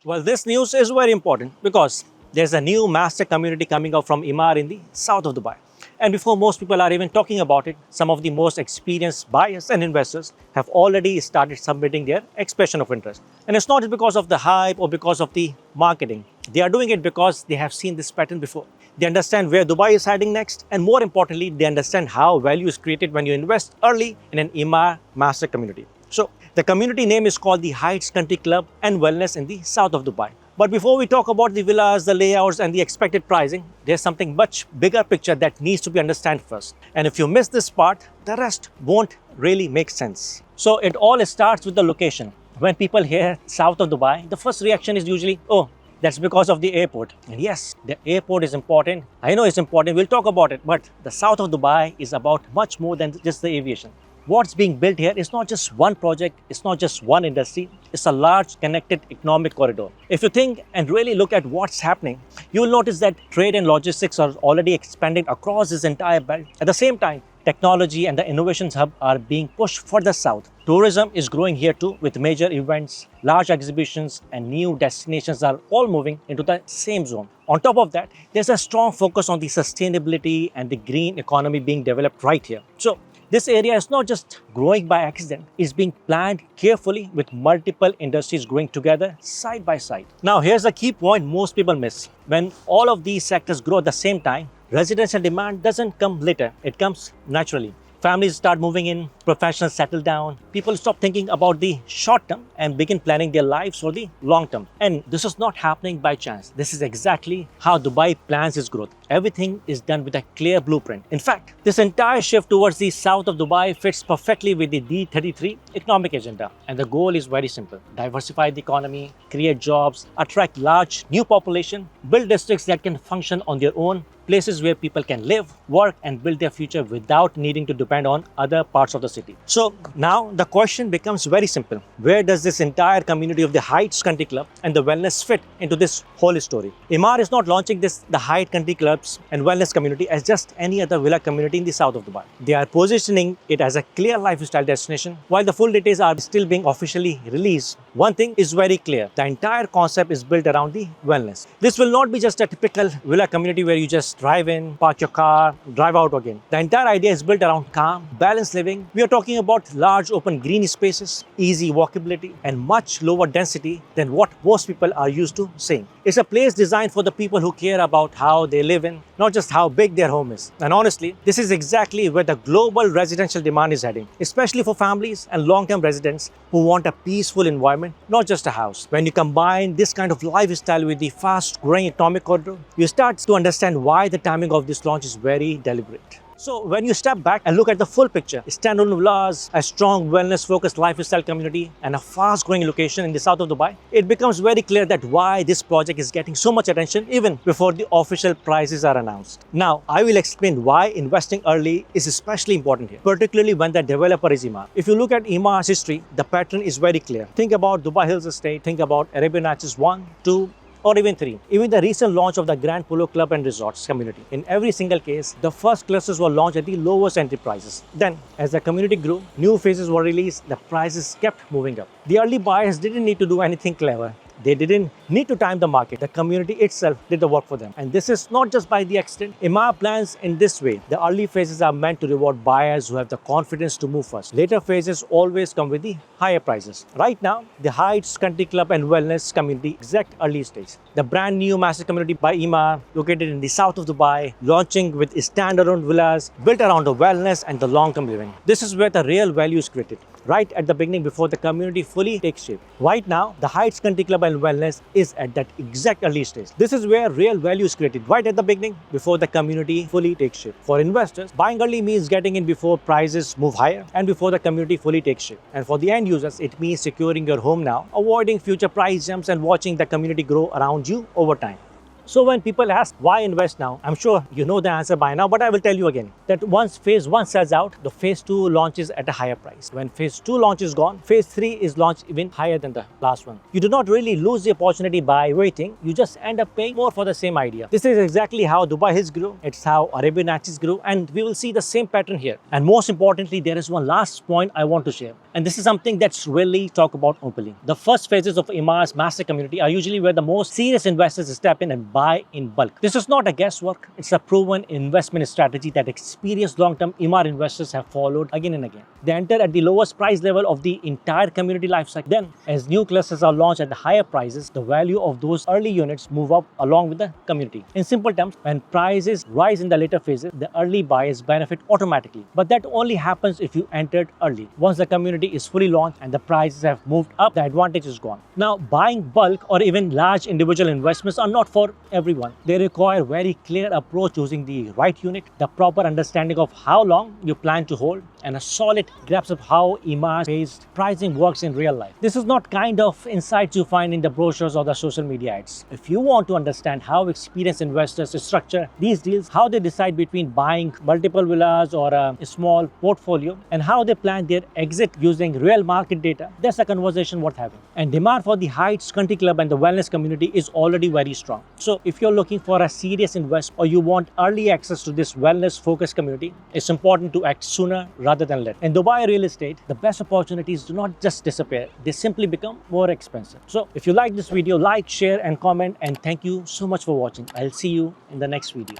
Well, this news is very important because there's a new master community coming out from Emaar in the south of Dubai. And before most people are even talking about it, some of the most experienced buyers and investors have already started submitting their expression of interest. And it's not just because of the hype or because of the marketing. They are doing it because they have seen this pattern before. They understand where Dubai is heading next, and more importantly, they understand how value is created when you invest early in an Emaar master community. So, the community name is called the Heights Country Club and Wellness in the south of Dubai. But before we talk about the villas, the layouts and the expected pricing, there's something much bigger picture that needs to be understood first. And if you miss this part, the rest won't really make sense. So it all starts with the location. When people hear south of Dubai, the first reaction is usually, oh, that's because of the airport. And yes, the airport is important. I know it's important. We'll talk about it. But the south of Dubai is about much more than just the aviation. What's being built here is not just one project, it's not just one industry, it's a large connected economic corridor. If you think and really look at what's happening, you will notice that trade and logistics are already expanding across this entire belt. At the same time, technology and the innovations hub are being pushed further south. Tourism is growing here too, with major events, large exhibitions, and new destinations are all moving into the same zone. On top of that, there's a strong focus on the sustainability and the green economy being developed right here. So, this area is not just growing by accident, it's being planned carefully with multiple industries growing together side by side. Now, here's a key point most people miss. When all of these sectors grow at the same time, residential demand doesn't come later, it comes naturally. Families start moving in, professionals settle down, people stop thinking about the short term and begin planning their lives for the long term. And this is not happening by chance. This is exactly how Dubai plans its growth. Everything is done with a clear blueprint. In fact, this entire shift towards the south of Dubai fits perfectly with the D33 Economic Agenda. And the goal is very simple. Diversify the economy, create jobs, attract large new population, build districts that can function on their own, places where people can live, work, and build their future without needing to depend on other parts of the city. So now the question becomes very simple. Where does this entire community of the Heights Country Club and the Wellness fit into this whole story? Emaar is not launching the Heights Country Clubs and Wellness community as just any other villa community in the south of Dubai. They are positioning it as a clear lifestyle destination. While the full details are still being officially released, one thing is very clear. The entire concept is built around the wellness. This will not be just a typical villa community where you just drive in, park your car, drive out again. The entire idea is built around calm, balanced living. We are talking about large open green spaces, easy walkability, and much lower density than what most people are used to seeing. It's a place designed for the people who care about how they live in, not just how big their home is. And honestly, this is exactly where the global residential demand is heading, especially for families and long-term residents who want a peaceful environment, not just a house. When you combine this kind of lifestyle with the fast-growing economic corridor, you start to understand why the timing of this launch is very deliberate. So when you step back and look at the full picture, standalone villas, a strong wellness-focused lifestyle community, and a fast-growing location in the south of Dubai, it becomes very clear that why this project is getting so much attention even before the official prices are announced. Now, I will explain why investing early is especially important here, particularly when the developer is Emaar. If you look at Emaar's history, the pattern is very clear. Think about Dubai Hills Estate, think about Arabian Nights 1, 2, or even 3. Even the recent launch of the Grand Polo Club and Resorts community. In every single case, the first clusters were launched at the lowest entry prices. Then, as the community grew, new phases were released, the prices kept moving up. The early buyers didn't need to do anything clever. They didn't need to time the market. The community itself did the work for them. And this is not just by the accident. Emaar plans in this way. The early phases are meant to reward buyers who have the confidence to move first. Later phases always come with the higher prices. Right now, the Heights Country Club and Wellness community exact early stage. The brand new master community by Emaar, located in the south of Dubai, launching with standalone villas built around the wellness and the long-term living. This is where the real value is created, right at the beginning before the community fully takes shape. Right now, the Heights Country Club and Wellness is at that exact early stage. This is where real value is created, right at the beginning before the community fully takes shape. For investors, buying early means getting in before prices move higher and before the community fully takes shape. And for the end users, it means securing your home now, avoiding future price jumps and watching the community grow around you over time. So when people ask why invest now, I'm sure you know the answer by now, but I will tell you again that once phase 1 sells out, the phase 2 launches at a higher price. When phase 2 launch is gone, phase 3 is launched even higher than the last one. You do not really lose the opportunity by waiting, you just end up paying more for the same idea. This is exactly how Dubai Hills grew, it's how Arabian Nights grew, and we will see the same pattern here. And most importantly, there is one last point I want to share. And this is something that's really talked about openly. The first phases of Emaar's master community are usually where the most serious investors step in and buy in bulk. This is not a guesswork, it's a proven investment strategy that experienced long-term Emaar investors have followed again and again. They enter at the lowest price level of the entire community lifecycle. Then, as new clusters are launched at the higher prices, the value of those early units move up along with the community. In simple terms, when prices rise in the later phases, the early buyers benefit automatically. But that only happens if you entered early. Once the community is fully launched and the prices have moved up, the advantage is gone. Now, buying bulk or even large individual investments are not for everyone. They require very clear approach, choosing the right unit, the proper understanding of how long you plan to hold, and a solid grasp of how Emaar-based pricing works in real life. This is not kind of insights you find in the brochures or the social media ads. If you want to understand how experienced investors structure these deals, how they decide between buying multiple villas or a small portfolio, and how they plan their exit using real market data, that's a conversation worth having. And demand for the Heights Country Club and the wellness community is already very strong. So if you're looking for a serious investment or you want early access to this wellness-focused community, it's important to act sooner rather than later. In Dubai real estate, the best opportunities do not just disappear, they simply become more expensive. So if you like this video, like, share and comment, and thank you so much for watching. I'll see you in the next video.